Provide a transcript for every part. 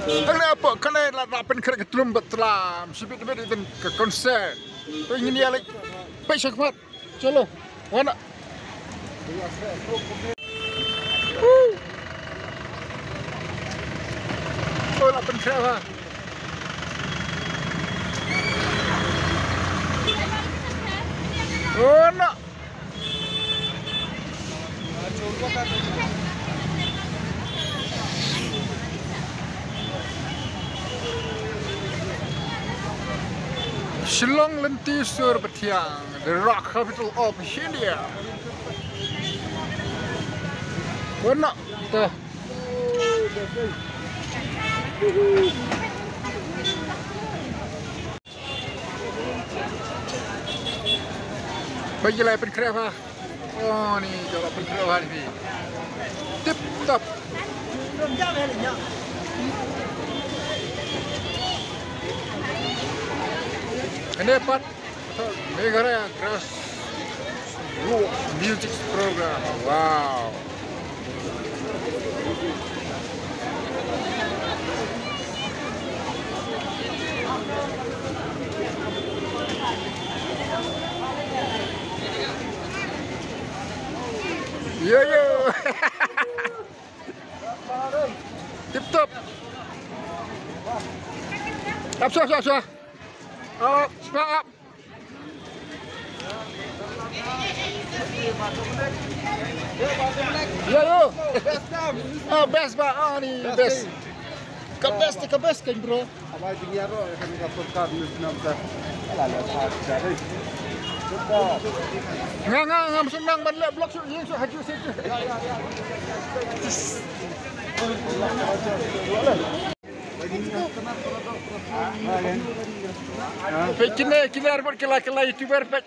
Kenapa? Karena lapan kerja ketulum betelam. Sibit-sibit itu ke konser. Tu ingin dia lagi. Baik syakmat. Colo. Mana? Oh, lapan kerja. Oh, nak. Shillong Lentisur Batiang, the rock capital of India. Mana? Tuh. Bagilah penkerja. Oh, ni jalan penkerja ni. Tip top. Ini part Meghalaya Grass Music Program. Wow. Yo yo. Tip top. Sure. Oh, smart up. Yo. Oh, best ba? Oh, ni best. Ke best kan bro. Abang tinggal roh kan kita nampak. Alah cari. Ngam senang banget blok shoot yang haju saja. Kini arbor kela YouTuber pet.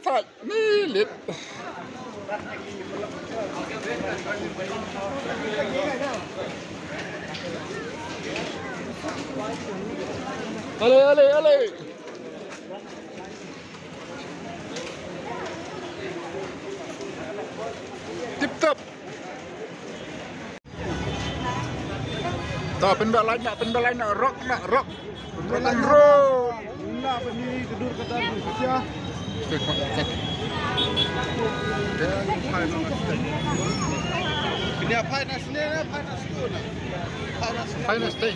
Tak milit. Ale. Tip top. Tak penbal lain nak rock. Penbalan rock. Nak beli tidur kata Rusia. Ini apa nasnya? Finest day.